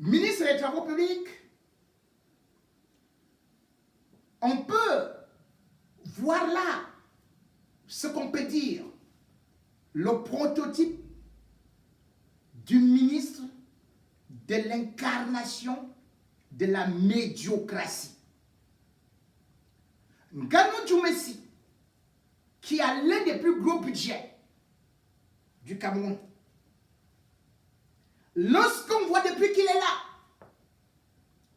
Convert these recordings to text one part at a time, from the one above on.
ministre des Travaux publics, on peut voir là ce qu'on peut dire, le prototype du ministre de l'incarnation de la médiocratie. Nganou Djoumessi, qui a l'un des plus gros budgets du Cameroun, lorsqu'on voit depuis qu'il est là,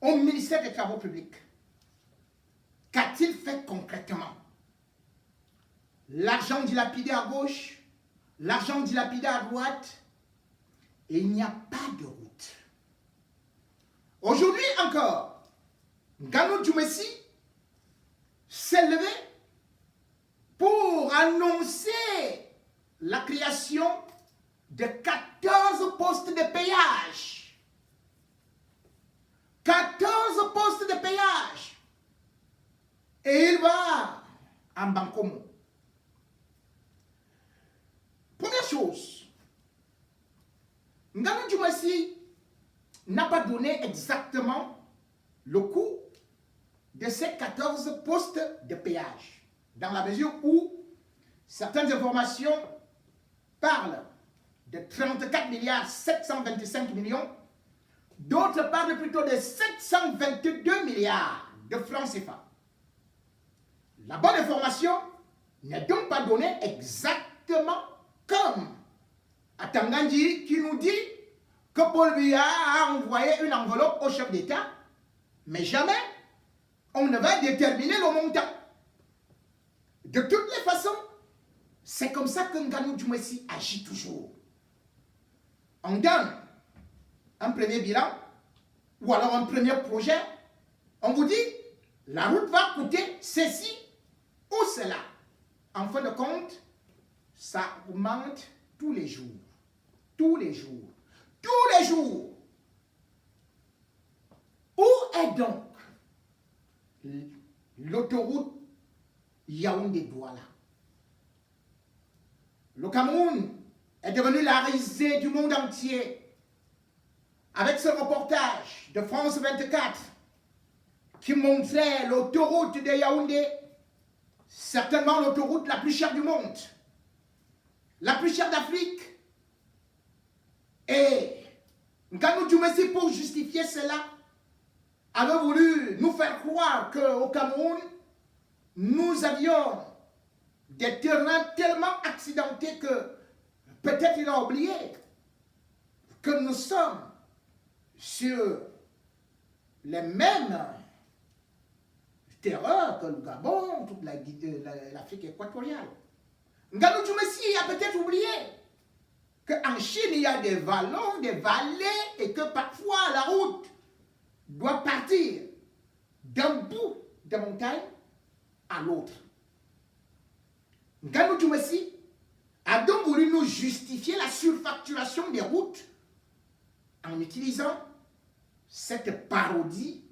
au ministère des Travaux publics, qu'a-t-il fait concrètement? L'argent dilapidé à gauche, l'argent dilapidé à droite, et il n'y a pas de route. Aujourd'hui encore, Nganou Djoumessi s'est levé pour annoncer la création de 14 postes de péage. 14 postes de péage. Et il va en Bankomo. Première chose, Nganou Djoumessi n'a pas donné exactement le coût de ces 14 postes de péage, dans la mesure où certaines informations parlent de 34 milliards 725 millions, d'autres parlent plutôt de 722 milliards de francs CFA. La bonne information n'est donc pas donnée exactement comme Atangandi qui nous dit que Paul Biya a envoyé une enveloppe au chef d'État, mais jamais on ne va déterminer le montant. De toutes les façons, c'est comme ça que Nganou Djoumessi agit toujours. On donne un premier bilan ou alors un premier projet, on vous dit la route va coûter ceci ou cela. En fin de compte, ça augmente tous les jours. Tous les jours. Tous les jours. Où est donc l'autoroute Yaoundé-Douala? Le Cameroun est devenu la risée du monde entier. Avec ce reportage de France 24 qui montrait l'autoroute de Yaoundé, certainement l'autoroute la plus chère du monde, la plus chère d'Afrique. Et Nganou Djoumessi, pour justifier cela, avait voulu nous faire croire qu'au Cameroun, nous avions des terrains tellement accidentés que peut-être il a oublié que nous sommes sur les mêmes terrains que le Gabon, toute l'Afrique équatoriale. Nganou Djoumessi a peut-être oublié qu'en Chine, il y a des vallons, des vallées, et que parfois la route doit partir d'un bout de montagne à l'autre. Nganou Djoumessi a donc voulu nous justifier la surfacturation des routes en utilisant cette parodie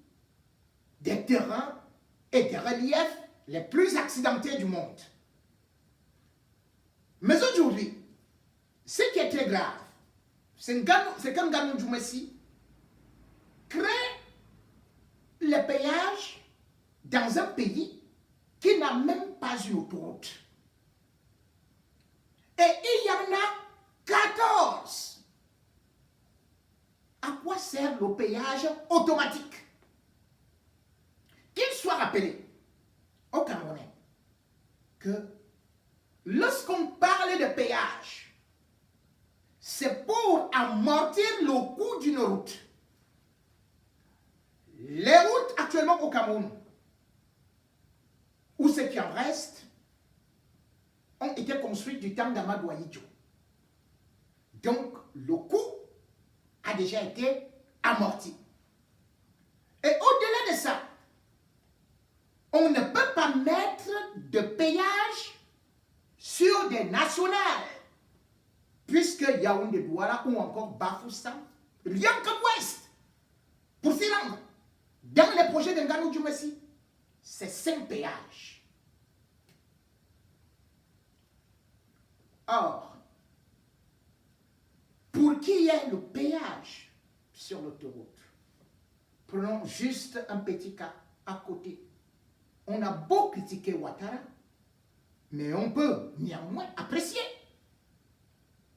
des terrains et des reliefs les plus accidentés du monde. Mais aujourd'hui, ce qui est très grave, c'est que Nganou Djoumessi crée les péages dans un pays qui n'a même pas une autoroute. Et il y en a 14. À quoi sert le péage automatique? Qu'il soit rappelé aux Camerounais que lorsqu'on parle de péage, c'est pour amortir le coût d'une route. Les routes actuellement au Cameroun, ou ce qui en reste, ont été construites du temps d'Amadou Ahidjo. Donc, le coût a déjà été amorti. Et au-delà de ça, on ne peut pas mettre de péage sur des nationales, puisque Yaoundé-Douala ou encore Bafoussam, rien que l'Ouest, pour s'y rendre, dans les projets de Nganou Djoumessi, c'est 5 péages. Or, pour qu'il y ait le péage sur l'autoroute, Prenons juste un petit cas à côté. On a beau critiquer Ouattara, mais on peut néanmoins apprécier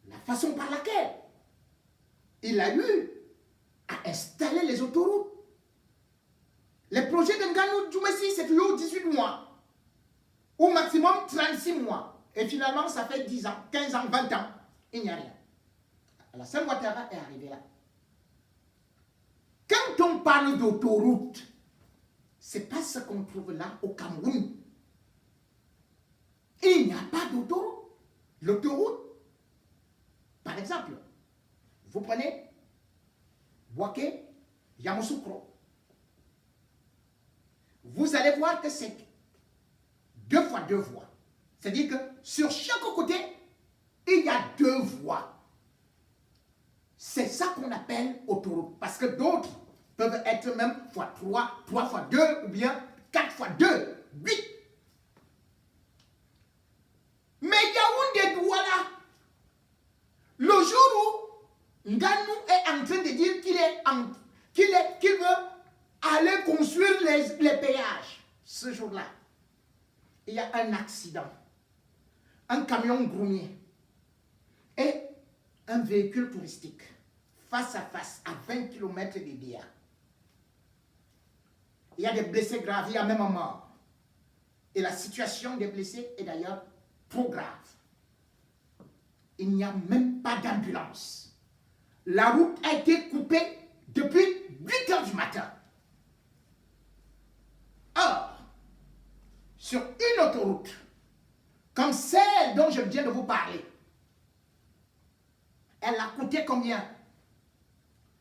la façon par laquelle il a eu à installer les autoroutes. Les projets de Nganou Djoumessi, c'est toujours 18 mois, au maximum 36 mois. Et finalement, ça fait 10 ans, 15 ans, 20 ans. Il n'y a rien. Alassane Ouattara est arrivé là. Quand on parle d'autoroute, ce n'est pas ce qu'on trouve là au Cameroun. Il n'y a pas d'autoroute. L'autoroute, par exemple, vous prenez Boaké, Yamoussoukro. Vous allez voir que c'est 2 fois 2 voies. C'est-à-dire que sur chaque côté, il y a 2 voies. C'est ça qu'on appelle autoroute. Parce que d'autres peuvent être même x3, 3 fois 2 ou bien 4 fois 2, 8. Mais Yaoundé-Douala, le jour où Nganou est en train de dire qu'il veut aller construire les péages, ce jour-là, il y a un accident. Un camion groumier et un véhicule touristique face à face à 20 km de Dia. Il y a des blessés graves, il y a même un mort. Et la situation des blessés est d'ailleurs trop grave. Il n'y a même pas d'ambulance. La route a été coupée depuis 8 heures du matin. Or, sur une autoroute, comme celle dont je viens de vous parler, elle a coûté combien?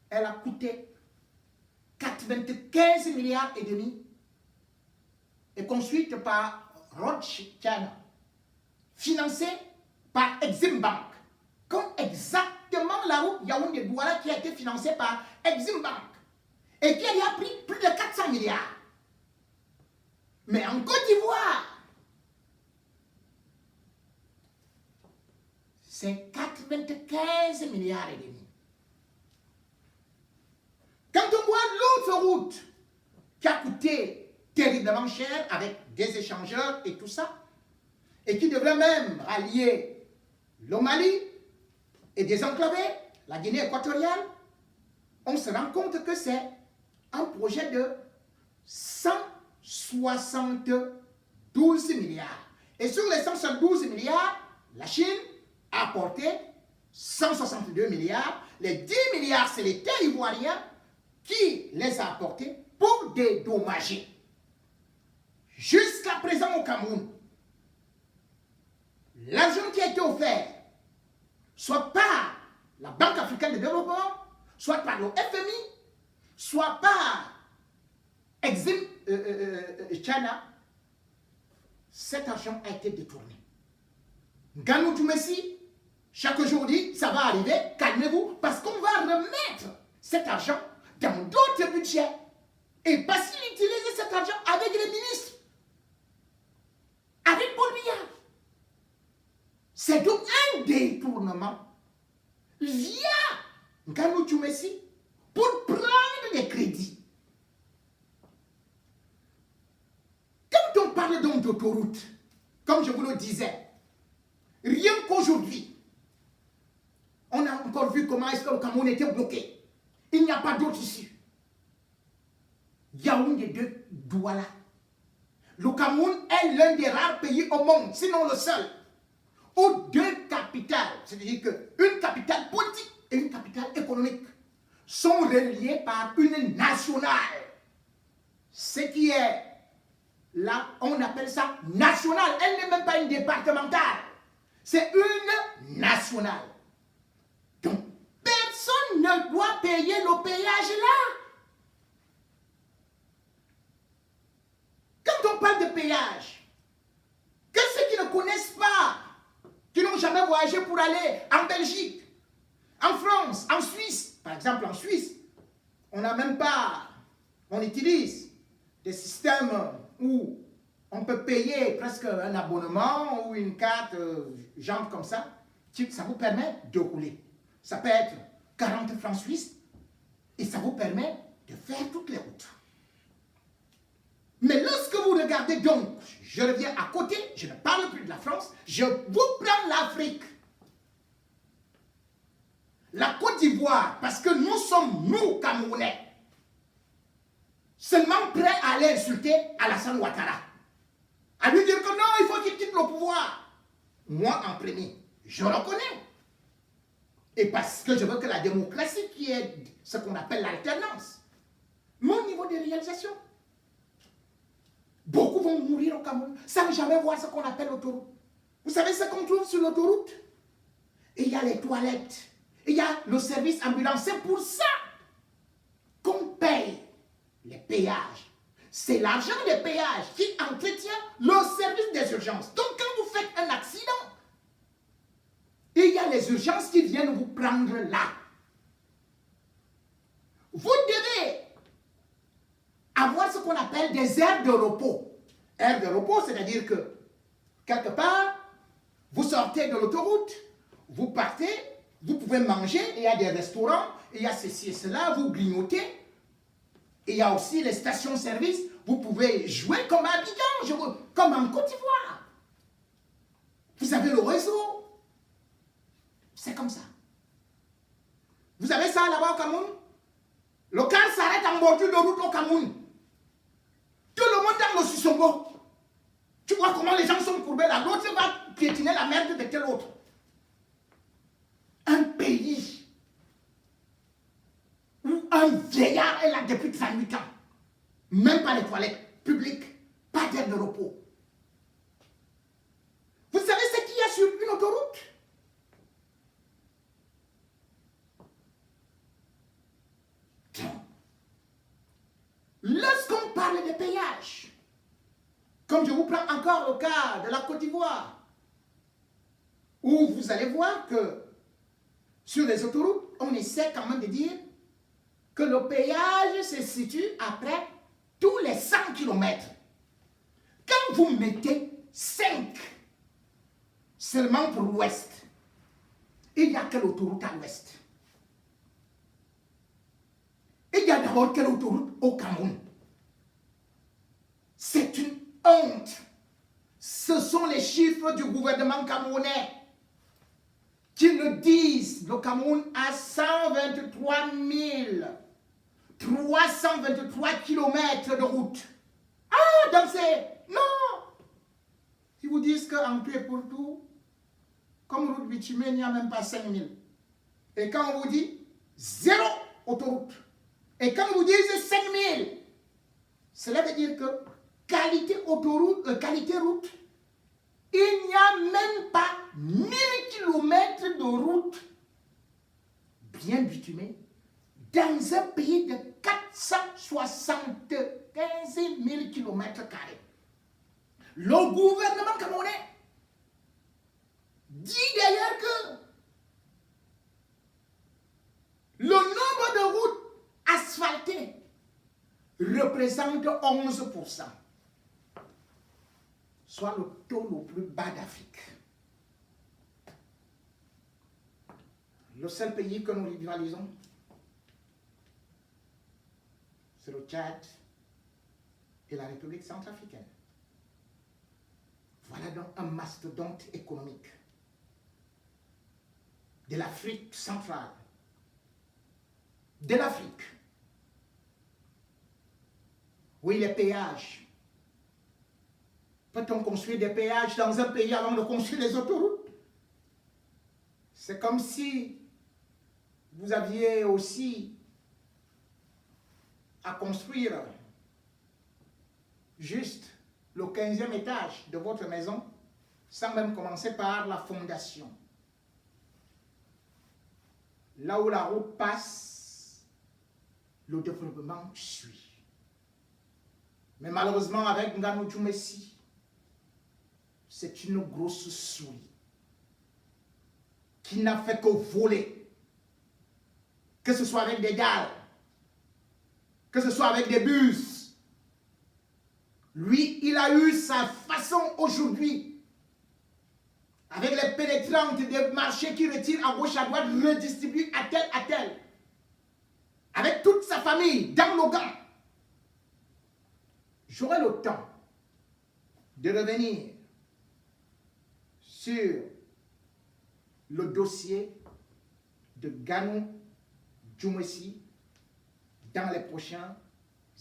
Elle a coûté 95 milliards et demi et construite par Rothschild, financée par Exim Bank, comme exactement la route Yaoundé-Douala qui a été financée par Exim Bank et qui a pris plus de 400 milliards. Mais en Côte d'Ivoire, c'est 95 milliards et demi. Quand on voit l'autre route qui a coûté terriblement cher avec des échangeurs et tout ça, et qui devrait même rallier le Mali et désenclaver la Guinée équatoriale, on se rend compte que c'est un projet de 172 milliards. Et sur les 172 milliards, la Chine a apporté 162 milliards. Les 10 milliards, c'est l'État ivoirien qui les a apportés pour dédommager. Jusqu'à présent au Cameroun, l'argent qui a été offert, soit par la Banque africaine de développement, soit par le FMI, soit par Exim China, cet argent a été détourné. Nganou Djoumessi, chaque jour dit, ça va arriver, calmez-vous, parce qu'on va remettre cet argent dans d'autres budgets. Et parce qu'il utilise cet argent avec les ministres, avec Paul Biya. C'est donc un détournement via Nganou Djoumessi pour prendre des crédits. Quand on parle donc d'autoroute, comme je vous le disais, rien qu'aujourd'hui, on a encore vu comment est-ce que le Cameroun était bloqué. Il n'y a pas d'autre issue. Yaoundé Douala. Le Cameroun est l'un des rares pays au monde, sinon le seul, où 2 capitales, c'est-à-dire qu'une capitale politique et une capitale économique, sont reliées par une nationale. Ce qui est là, on appelle ça nationale. Elle n'est même pas une départementale. C'est une nationale. Donc, personne ne doit payer le péage là. Quand on parle de péage, que ceux qui ne connaissent pas, qui n'ont jamais voyagé pour aller en Belgique, en France, en Suisse, par exemple en Suisse, on n'a même pas, on utilise des systèmes où on peut payer presque un abonnement ou une carte, genre comme ça, ça vous permet de rouler. Ça peut être 40 francs suisses et ça vous permet de faire toutes les routes. Mais lorsque vous regardez donc, je reviens à côté, je ne parle plus de la France, je vous prends l'Afrique. La Côte d'Ivoire, parce que nous sommes, nous, Camerounais, seulement prêts à aller insulter Alassane Ouattara. À lui dire que non, il faut qu'il quitte le pouvoir. Moi, en premier, je reconnais. Et parce que je veux que la démocratie, qui est ce qu'on appelle l'alternance, mais au niveau des réalisations, beaucoup vont mourir au Cameroun sans jamais voir ce qu'on appelle l'autoroute. Vous savez ce qu'on trouve sur l'autoroute? Il y a les toilettes, il y a le service ambulance. C'est pour ça qu'on paye les péages. C'est l'argent des péages qui entretient le service des urgences. Donc quand vous faites un accident, il y a les urgences qui viennent vous prendre là. Vous devez avoir ce qu'on appelle des aires de repos. Aires de repos, c'est-à-dire que quelque part, vous sortez de l'autoroute, vous partez, vous pouvez manger, il y a des restaurants, il y a ceci et cela, vous grignotez. Il y a aussi les stations-service, vous pouvez jouer comme à Abidjan, comme en Côte d'Ivoire. Vous avez le réseau. C'est comme ça. Vous avez ça là-bas au Cameroun? Le car s'arrête en bordure de route au Cameroun. Tout le monde dans le Sissongo. Tu vois comment les gens sont courbés là. L'autre va piétiner la merde de tel autre. Un pays où un vieillard est là depuis 38 ans. Même pas les toilettes publiques. Pas d'air de repos. Vous savez ce qu'il y a sur une autoroute? Lorsqu'on parle de péage, comme je vous prends encore le cas de la Côte d'Ivoire, où vous allez voir que sur les autoroutes, on essaie quand même de dire que le péage se situe après tous les 100 km. Quand vous mettez 5 seulement pour l'ouest, il n'y a que l'autoroute à l'ouest. Il y a d'abord quelle autoroute au Cameroun? C'est une honte. Ce sont les chiffres du gouvernement camerounais qui nous disent le Cameroun a 123 323 km de route. Ah, donc c'est... Non! Ils vous disent qu'en tout et pour tout, comme route bitumée, il n'y a même pas 5000. Et quand on vous dit 0 autoroute, et quand vous dites 5000, cela veut dire que qualité autoroute, qualité route, il n'y a même pas 1000 km de route bien bitumée dans un pays de 475 000 km². Le gouvernement camerounais dit d'ailleurs que le nombre de routes asphaltées représente 11%, soit le taux le plus bas d'Afrique. Le seul pays que nous rivalisons, c'est le Tchad et la République centrafricaine. Voilà donc un mastodonte économique de l'Afrique centrale, de l'Afrique. Oui, les péages. Peut-on construire des péages dans un pays avant de construire des autoroutes? C'est comme si vous aviez aussi à construire juste le 15e étage de votre maison sans même commencer par la fondation. Là où la route passe, le développement suit. Mais malheureusement, avec Nganou Djoumessi, c'est une grosse souris qui n'a fait que voler. Que ce soit avec des dalles, que ce soit avec des bus. Lui, il a eu sa façon aujourd'hui, avec les pénétrantes des marchés qui retirent à gauche à droite, redistribuent à tel, avec toute sa sa famille dans Logan. J'aurai le temps de revenir sur le dossier de Ganou Djoumoussi dans les prochains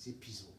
épisodes.